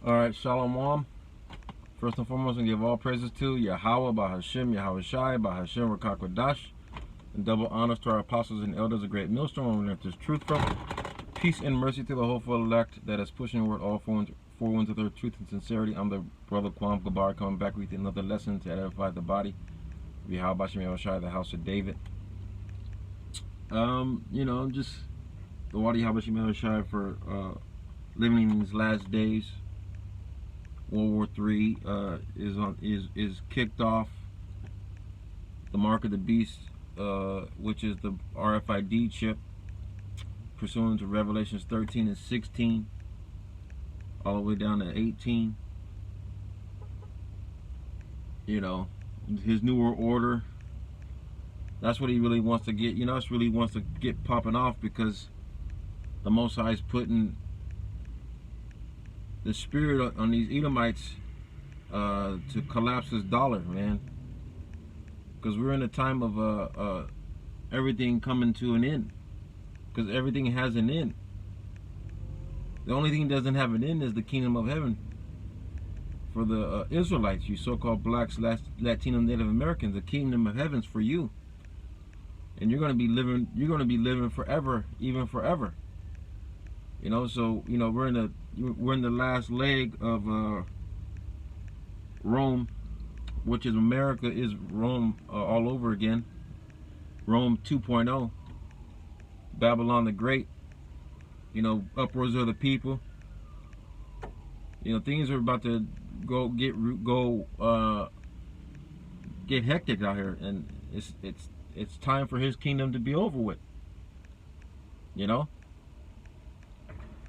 Alright, Shalom. First and foremost, I give all praises to Yahweh, Bahashem, Yahweh Shai, Bahashem, Rakakwadash, and double honors to our apostles and elders, a great millstone where we learn this truth from. Peace and mercy to the hopeful elect that is pushing word all four winds of their truth and sincerity. I'm the brother Kwam Gabar coming back with another lesson to edify the body. Yahweh Bashem, Yahweh Shai, the house of David. Just the Wadi Yahweh Bashem, Yahweh Shai for living in these last days. World War III is kicked off. The mark of the beast, which is the RFID chip, pursuant to Revelations 13 and 16, all the way down to 18. His New World Order. That's what he really wants to get. That's really wants to get popping off, because the Most High is putting the spirit on these Edomites to collapse this dollar, man. Because we're in a time of everything coming to an end. Because everything has an end. The only thing that doesn't have an end is the kingdom of heaven. For the Israelites, you so-called blacks, Latino, Native Americans, the kingdom of heaven's for you. And you're gonna be living forever, even forever. So we're in the last leg of Rome, which is America is Rome all over again. Rome 2.0. Babylon the Great. Uproars of the people. Things are about to get hectic out here, and it's time for his kingdom to be over with.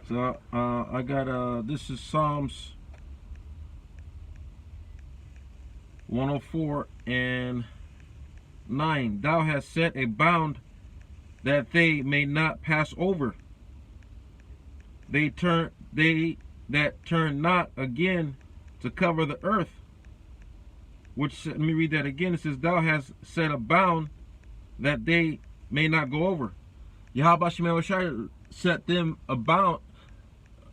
So I got this is Psalms 104 and 9. Thou hast set a bound that they may not pass over. They that turn not again to cover the earth. Which, let me read that again. It says, thou hast set a bound that they may not go over. Yahweh Shai set them a bound,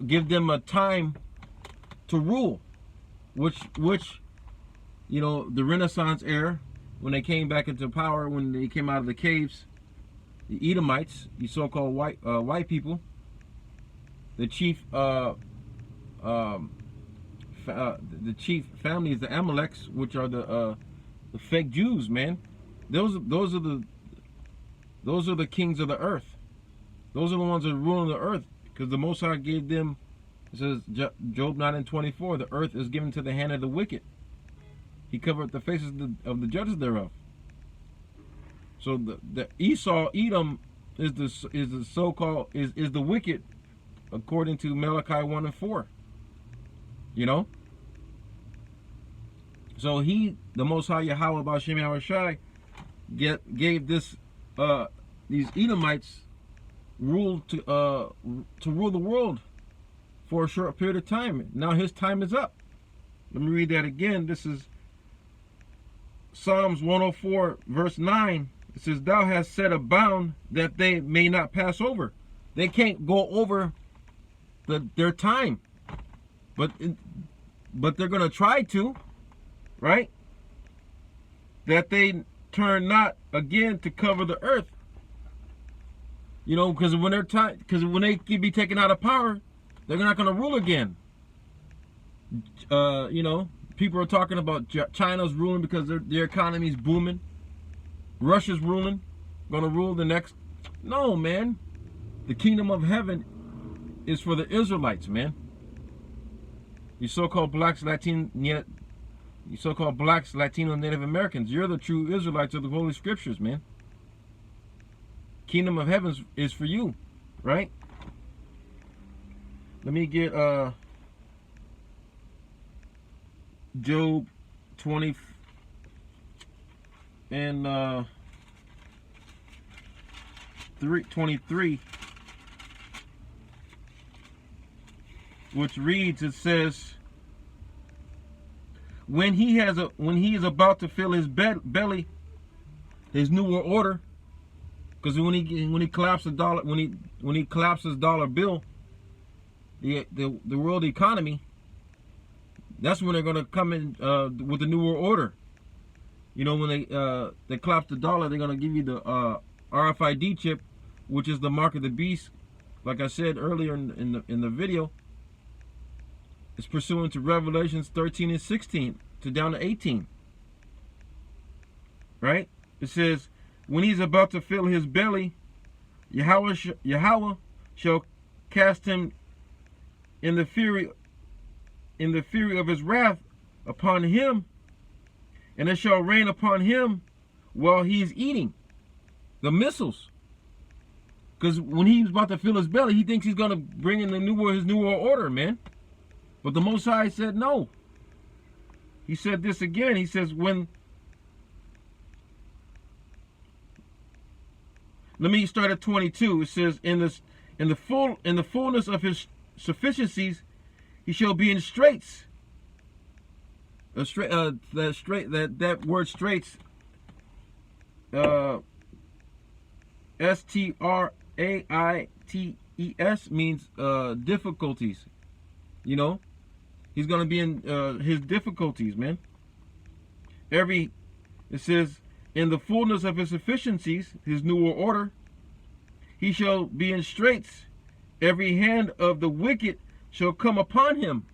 give them a time to rule, which the Renaissance era, when they came back into power, when they came out of the caves, the Edomites, the so-called white people, the chief family is the Amaleks, which are the fake Jews, man. Those are the kings of the earth. Those are the ones that are ruling the earth, because the Most High gave them. It says Job 9:24, the earth is given to the hand of the wicked. He covered the faces of the judges thereof. So the Esau, Edom, is the so-called is the wicked, according to Malachi 1 and 4. So the Most High Yahweh Bashem Yahweh Shai gave these Edomites rule to rule the world for a short period of time. Now his time is up. Let me read that again. This is Psalms 104 verse 9. It says, thou hast set a bound that they may not pass over. They can't go over their time, but they're gonna try to, right? That they turn not again to cover the earth. Because when they can be taken out of power, they're not going to rule again. People are talking about China's ruling because their economy is booming. Russia's ruling, going to rule the next. No, man. The kingdom of heaven is for the Israelites, man. You so-called blacks, Latino, Native Americans, you're the true Israelites of the Holy Scriptures, man. Kingdom of heaven is for you, right? Let me get Job 20 and 23, which reads, it says, when he is about to fill his belly, his New World Order. Because when he collapses dollar, when he collapses dollar bill, the world economy, that's when they're going to come in with the New World Order. You know, when they collapse the dollar, they're going to give you the RFID chip, which is the mark of the beast. Like I said earlier in the video, it's pursuant to Revelations 13 and 16 to down to 18. Right? It says, when he's about to fill his belly, Yahweh shall cast him in the fury of his wrath upon him, and it shall rain upon him while he is eating. The missiles. Because when he's about to fill his belly, he thinks he's going to bring in his New World Order, man. But the Most High said no. He said this again. He says, let me start at 22. It says, in the fullness of his sufficiencies, he shall be in straits. That word straits, STRAITES, means difficulties. You know, he's gonna be in his difficulties, man. It says, in the fullness of his sufficiencies, his New World Order, he shall be in straits. Every hand of the wicked shall come upon him.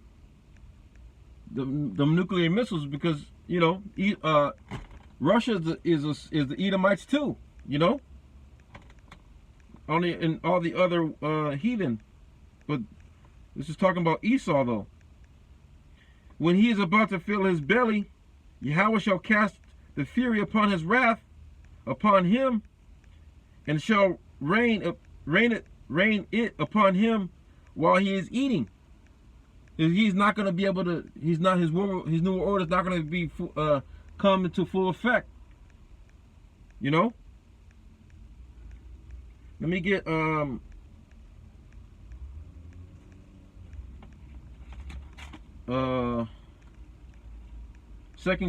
The nuclear missiles, because, you know, Russia is the Edomites too, you know, and all the other heathen. But this is talking about Esau, though. When he is about to fill his belly, Yahweh shall cast the fury upon his wrath upon him, and shall rain it upon him while he is eating. He's not going to be able to. His New World Order is not going to be come into full effect. You know. Let me get 2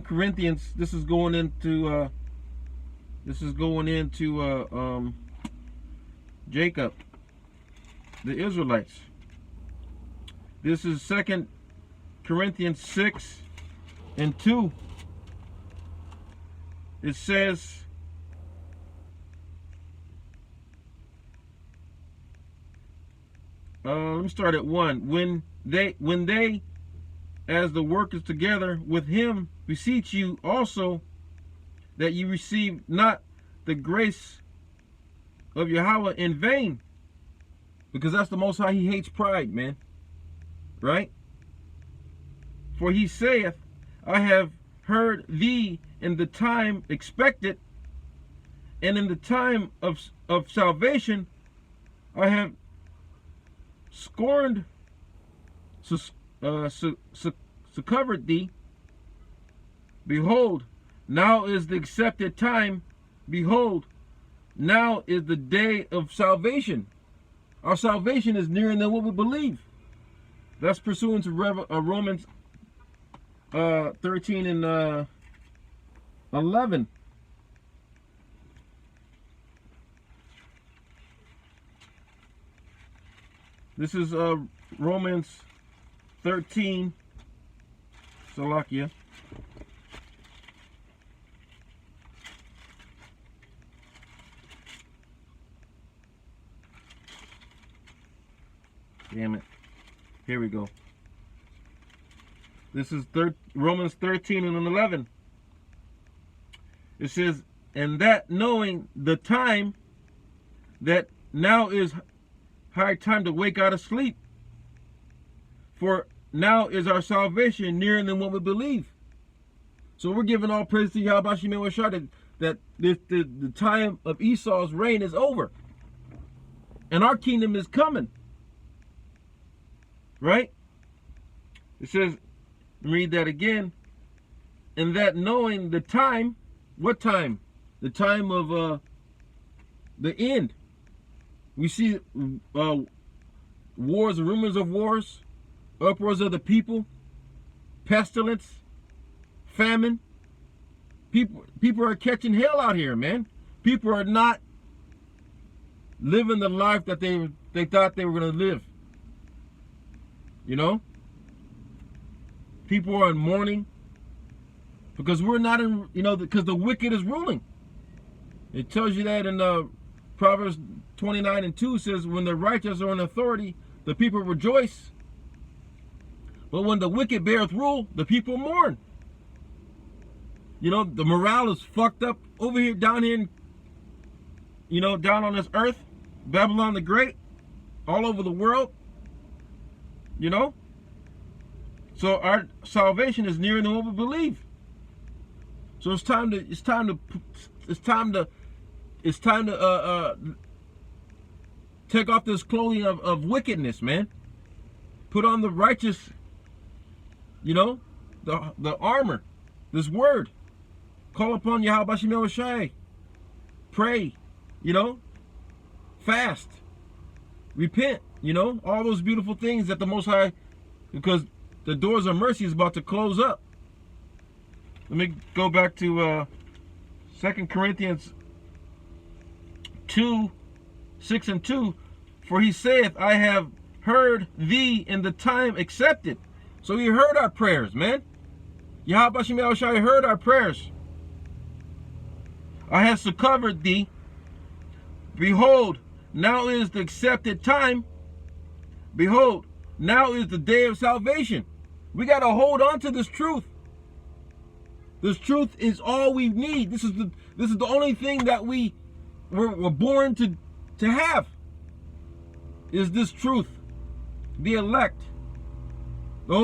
Corinthians. This is going into Jacob, the Israelites. This is 2 Corinthians 6 and 2. It says, let me start at 1. When they, as the workers together with him, beseech you also that you receive not the grace of Yahweh in vain. Because that's the Most High. He hates pride, man. Right? For he saith, I have heard thee in the time expected, and in the time of salvation I have scorned, succored thee. Behold, now is the accepted time. Behold, now is the day of salvation. Our salvation is nearer than what we believe. That's pursuant to Romans 13 and 11. This is Romans 13, Salakia. Damn it. Here we go. This is Romans 13 and 11. It says, and that knowing the time, that now is high time to wake out of sleep. For now is our salvation nearer than what we believe. So we're giving all praise to Yahweh that the time of Esau's reign is over. And our kingdom is coming. Right? It says, read that again. And that knowing the time, what time? The time of the end. We see wars, rumors of wars, uproars of the people, pestilence, famine. People are catching hell out here, man. People are not living the life that they thought they were going to live. You know, people are in mourning because we're not in, you know, because the wicked is ruling. It tells you that in Proverbs 29:2 says, when the righteous are in authority, the people rejoice. But when the wicked beareth rule, the people mourn. You know, the morale is fucked up over here, down here, you know, down on this earth. Babylon the Great, all over the world. You know? So our salvation is nearer than what we believe. So it's time to take off this clothing of wickedness, man. Put on the righteous, you know, the armor, this word. Call upon Yahweh Bashim Yahushai. Pray, you know, fast, repent, you know, all those beautiful things that the Most High, because the doors of mercy is about to close up. Let me go back to 2 Corinthians 2:6-2. For he saith, I have heard thee in the time accepted. So he heard our prayers, man. Yahweh Bashim Yahushai heard our prayers. I have succored thee. Behold, now is the accepted time. Behold, now is the day of salvation. We got to hold on to this truth. This truth is all we need. This is the only thing that we're born to have. Is this truth, the elect, the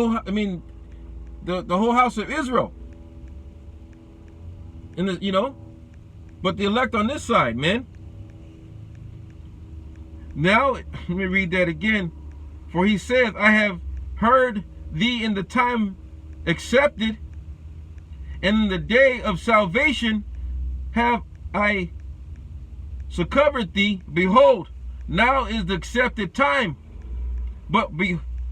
whole house of Israel, and you know, but the elect on this side, man. Now let me read that again. For he saith, I have heard thee in the time accepted, and in the day of salvation have I succored thee. Behold, now is the accepted time. But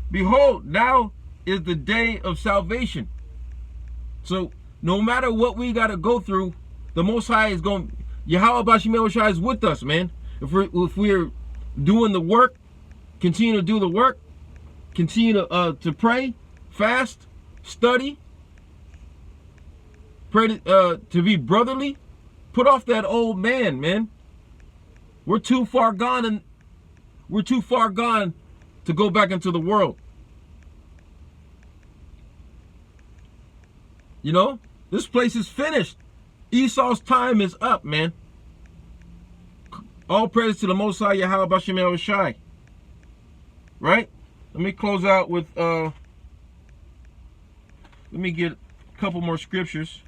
behold, now is the day of salvation. So no matter what we got to go through, the Most High is going, Yahweh Bashim Yahushai is with us, man. If we're doing the work, continue to do the work, continue to pray, fast, study, pray to be brotherly, put off that old man, man. We're too far gone, and we're too far gone to go back into the world. You know, this place is finished. Esau's time is up, man. All praise to the Most High Yahweh Bashim Yahushai. Right? Let me close out with let me get a couple more scriptures.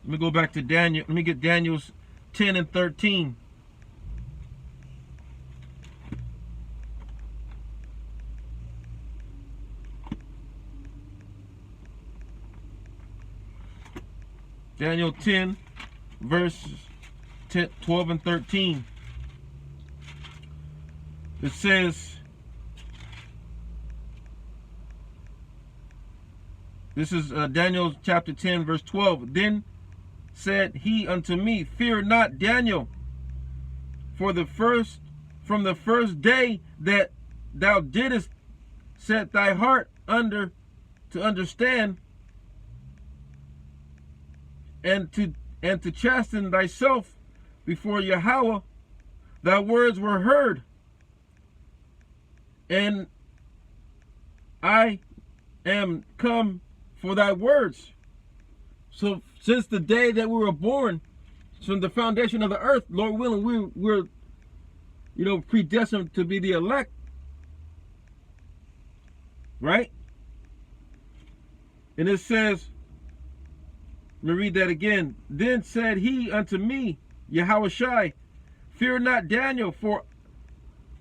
Let me go back to Daniel. Let me get Daniel's 10 and 13. Daniel 10, verses 12 and 13. It says, this is Daniel chapter 10, verse 12. Then said he unto me, fear not, Daniel, from the first day that thou didst set thy heart to understand, and to chasten thyself before Yahweh, thy words were heard, and I am come for thy words. So since the day that we were born, from the foundation of the earth, Lord willing, we're you know, predestined to be the elect, right? And it says, let me read that again. Then said he unto me, Yahushai, fear not, Daniel, for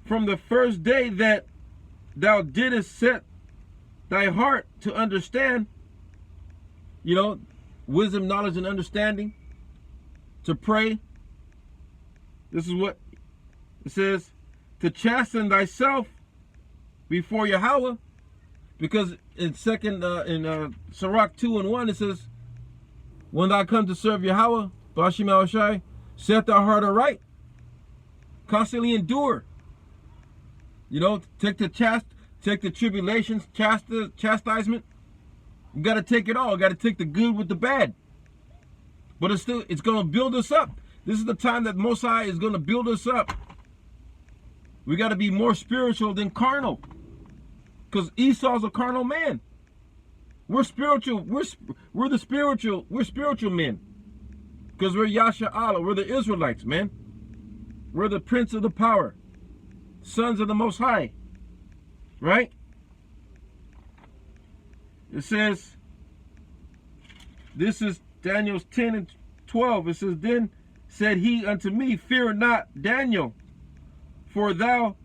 from the first day that thou didst set thy heart to understand, you know, wisdom, knowledge, and understanding, to pray. This is what it says, to chasten thyself before Yahweh, because in Sirach 2:1 it says, when thou come to serve Yahweh, Bashim Yahushai, set thy heart aright, constantly endure. You know, take the take the tribulations, chastisement. You got to take it all. You got to take the good with the bad. But it's going to build us up. This is the time that Most High is going to build us up. We got to be more spiritual than carnal. Because Esau's a carnal man. We're spiritual. We're the spiritual. We're spiritual men. Because we're Yasha Allah. We're the Israelites, man. We're the prince of the power. Sons of the Most High. Right? It says, this is Daniel's 10 and 12. It says, then said he unto me, fear not, Daniel, for thou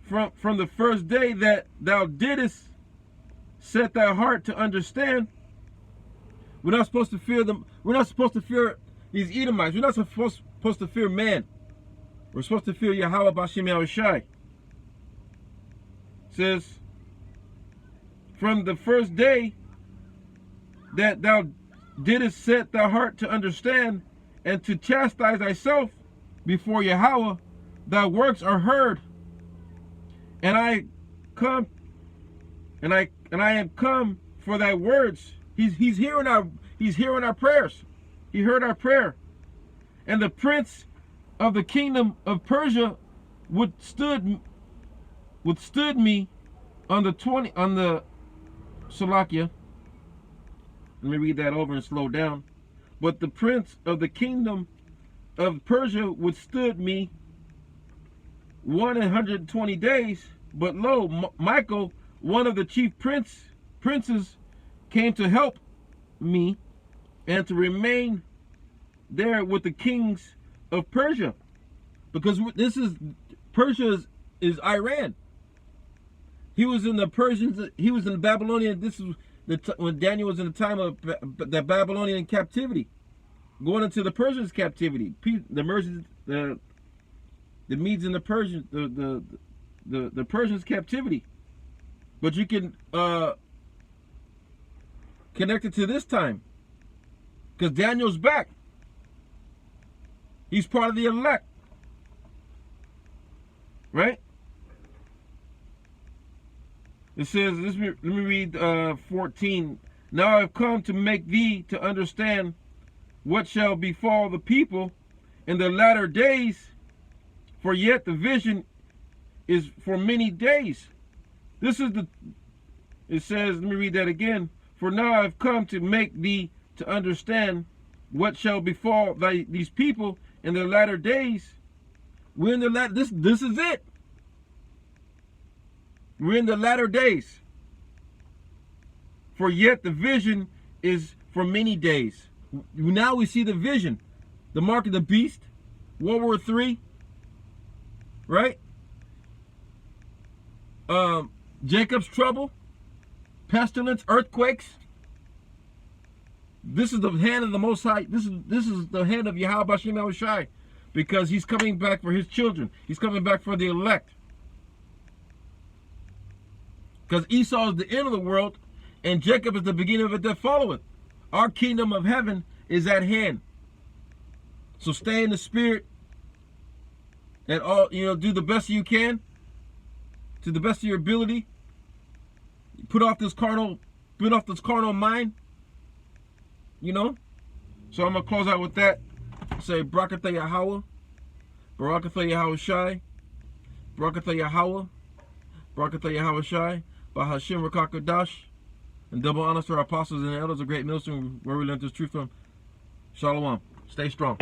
from the first day that thou didst set thy heart to understand. We're not supposed to fear them. We're not supposed to fear these Edomites. We're not supposed to fear man. We're supposed to fear Yahweh Bashim Yahushai. It says, from the first day that thou didst set thy heart to understand and to chastise thyself before Yahweh, thy works are heard. And I come, and I am come for thy words. He's hearing our prayers. He heard our prayer. And the prince of the kingdom of Persia withstood me on the Salakia. Let me read that over and slow down. But the prince of the kingdom of Persia withstood me 120 days. But lo, Michael, one of the chief princes, came to help me and to remain there with the kings of Persia, because Persia is Iran. He was in the Persians. He was in the Babylonian. This is when Daniel was in the time of the Babylonian captivity, going into the Persians' captivity. The Medes and the Persians, the Persians' captivity. But you can connect it to this time, because Daniel's back. He's part of the elect, right? It says, let me read 14. Now I have come to make thee to understand what shall befall the people in the latter days, for yet the vision is for many days. It says, let me read that again. For now I have come to make thee to understand what shall befall these people in the latter days. We're in the latter, this is it. We're in the latter days. For yet the vision is for many days. Now we see the vision. The mark of the beast, World War III, right? Jacob's trouble, pestilence, earthquakes. This is the hand of the Most High. This is the hand of Yahweh Bashim Yahushai, because he's coming back for his children. He's coming back for the elect. Because Esau is the end of the world, and Jacob is the beginning of it that followeth. Our kingdom of heaven is at hand. So stay in the spirit, and do the best you can, to the best of your ability. Put off this carnal mind. So I'm gonna close out with that. Say Barakatha Yahweh, Barakatha Yahushai, Barakatha Yahweh, Barakatha Yahushai, Bahashim Rakakadash, and double honors to our apostles and elders, a great millstone where we learned this truth from. Shalom. Stay strong.